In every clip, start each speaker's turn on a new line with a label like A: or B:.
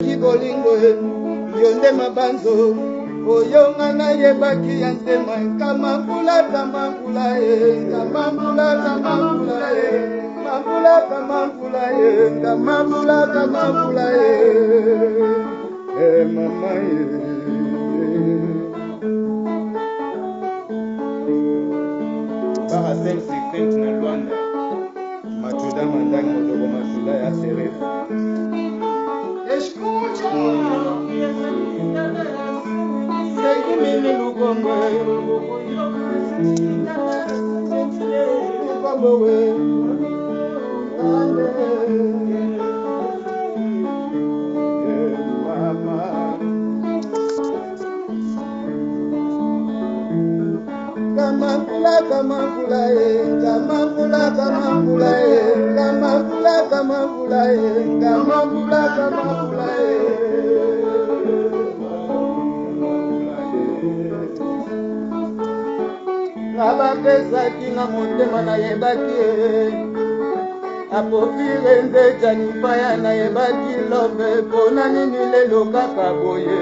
A: Kibolingo yonde mabanzo oyonga na yebaki ya ntema kamambula kamambula kamambula kamambula kamambula kamambula kamambula kamambula mama para celle secrète na Luanda matuda mandanga modogo matuda ya serefu. Escucha, sei mimi lugongo, lugongo we, mama. Kamambula, kamambula, kamambula, kamambula, kamambula, kamambula, kamambula, kamambula. Nabapesaki na motema nayebaki apofire nde janipaya nayebaki lobe mpona nini lelo kaka boye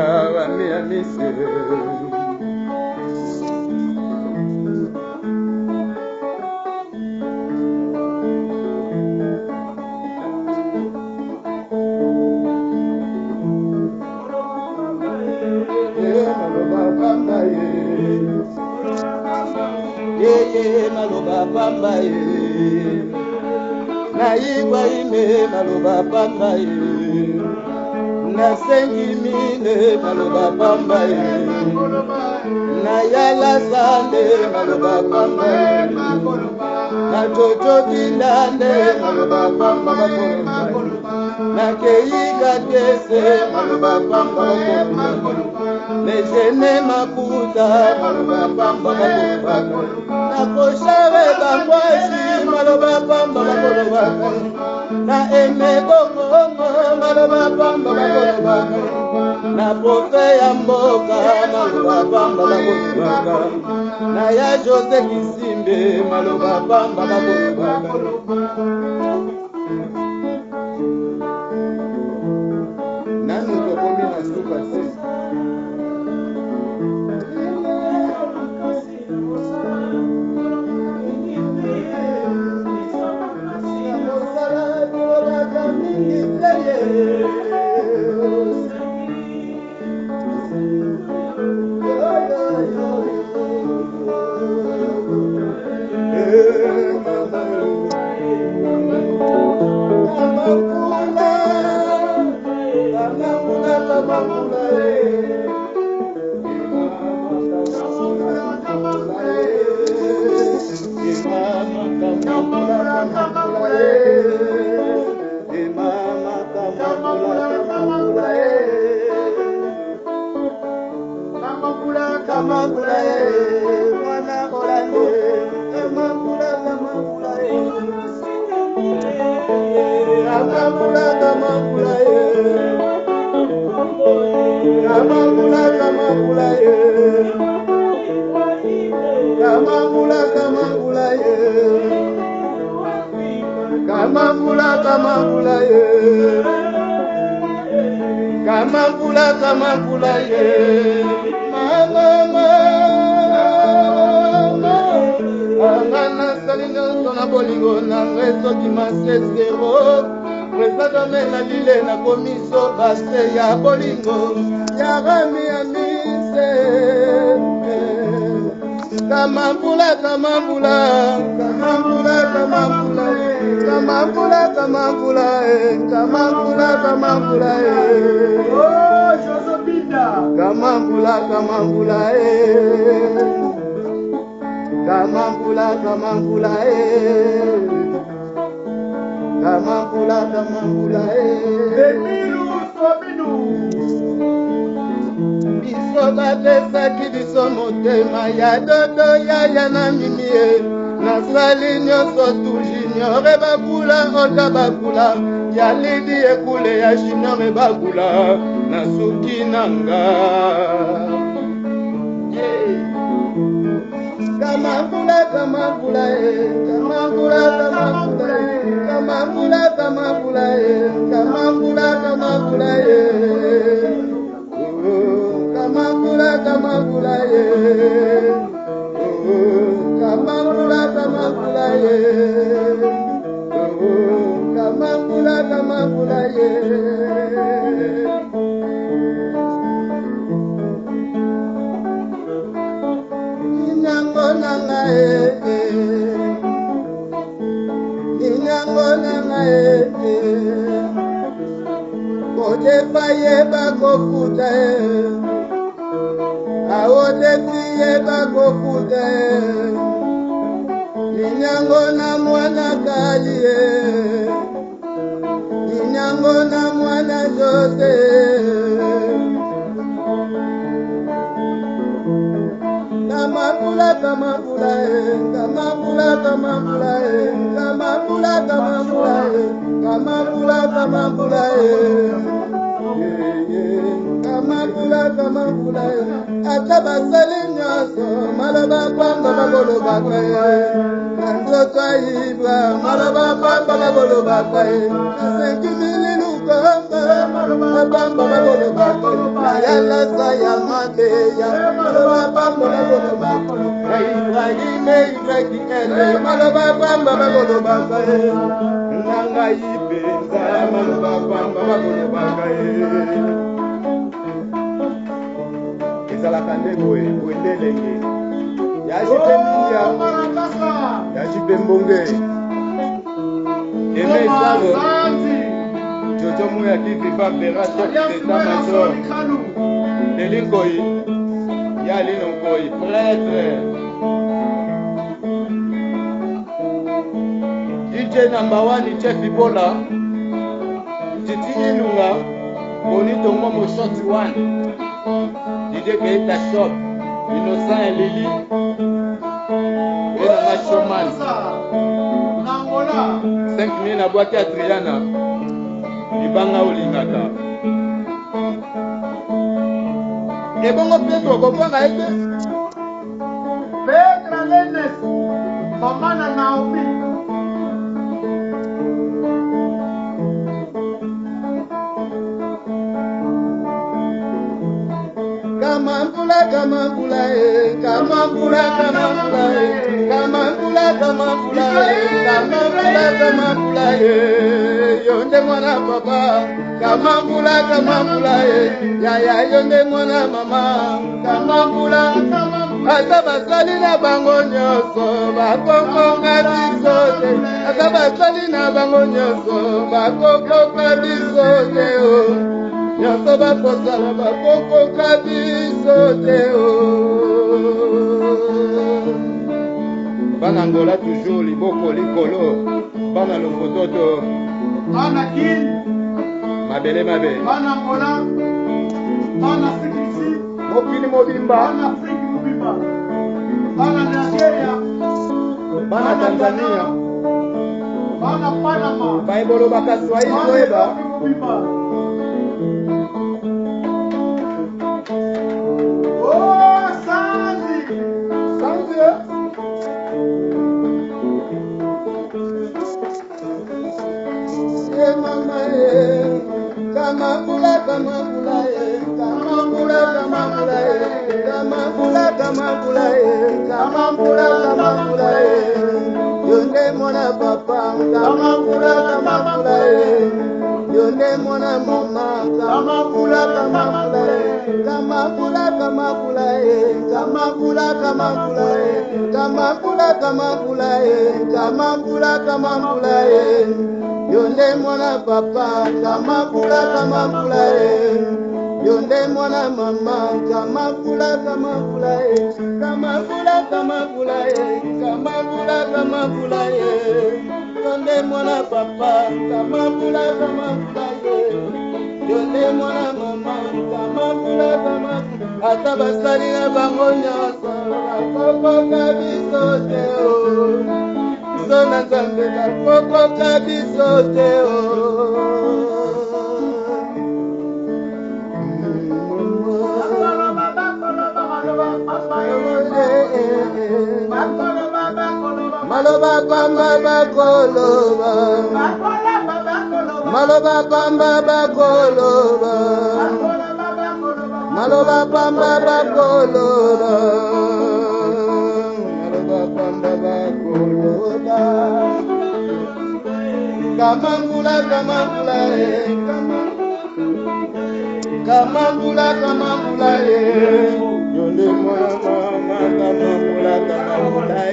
A: abamia mise. Maloba pamba na igwa ime maloba pamba na sengi mine maloba pamba na yala sande maloba pamba na jojo bilande maloba pamba na keiga kese maloba pamba Mejene maputa maloba pamba na koshare bangwashi maloba pamba na eme bongo maloba pamba na profe ya mboka maloba pamba na ya Jose Kisimbe maloba pamba nanu tokomi na suka sisi. Kamambula ye mama angana salinga sona bolingo na reso ki masesero presado mena lile na komiso base ya bolingo ya rami amise kamambula kamambula kamambula kamambula kamambula kamambula kamambula kamambula oh Josopinda kamambula kamambula kamambula kamambula kamambula kamambula benilu sobinu biso bapesaki biso motema ya dodo yaya na mimie nasali nyonso tu junior bakula ota bakula ya lidi ekule ya junior bakula na suki nanga kamambula kamambula kamambula kamambula kamambula kamambula kamambula Ninyango nanga Kote faye bako futa Awote fiye bako futa Ninyango na mwana kalie Ninyango na mwana Jose Kamapula kamapula kamapula kamapula kamapula kamapula kamapula kamapula kamapula kamapula atabasali nyoso malaba pamba bagolo bakaye nzoto ayibwa malaba pamba bagolo bakaye 5,000 lukamba pamba bagolo bakaye ayala saya mabeya malaba pamba bagolo bakaye Ibrahime Ibrahime malaba pamba bagolo bakaye nanga ibenza malaba pamba bagolo bakaye ezalaka nde boye boendelenge yajipe mbunga yajipe mbonge eme esalo jojo moya kizipa vera seta major delinkoyi yalino nkoyi prêtre DJ number 1 chef Ibola Titi Ilunga Bonito Momo Shot 1 DJ Keita Shop Innocent et Lily et la Machoman 5,000 na boîte à Triana Ibanga Olingata et bongo Pedro Kopanga ete
B: Petra Lennes Maman na Naomi
A: Kamambula kamambula kamambula kamambula kamambula kamambula kamambula kamambula yonde mwana papa kamambula kamambula ya yonde mwana mama kamambula ata basali na bango nyonso bakokonga biso te ata basali na bango nyonso bakokonga biso te nyonso bakosala bakokoka biso te bana ngola toujours liboko likolo bana lofototo
B: Bana Kin
A: mabele mabe
B: Bana Ngola Bana Sikisi
A: mokili mobimba
B: Bana Afriki Mobimba Bana Nigeria
A: bana Tanzania
B: Bana Panama
A: baibolo bakaswahili koyeba
B: Oh, Sandy!
A: Sandy mama kamambula kamambula kamambula kamambula kamambula kamambula kamambula kamambula yonde mwana papa kamambula kamambula yonde mwana mama kamambula kamambula kamambula kamambula kamambula kamambula kamambula kamambula kamambula kamambula yonde mwana papa kamambula kamambula yonde mwana mama kamambula kamambula kamambula kamambula kamambula kamambula yonde mwana papa kamambula kamambula yonde mwana mama kamambula kamambula ata basali na bango nyonso bakokoka biso te biso na Nzambe bakokoka biso te maloba pamba bakoloba maloba pamba bakoloba maloba pamba bakoloba maloba pamba bakoloba kamambula kamambula kamambula kamambula yonde mwana mama kamambula kamambula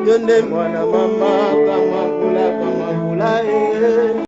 A: yo nde mwana mama kamwambula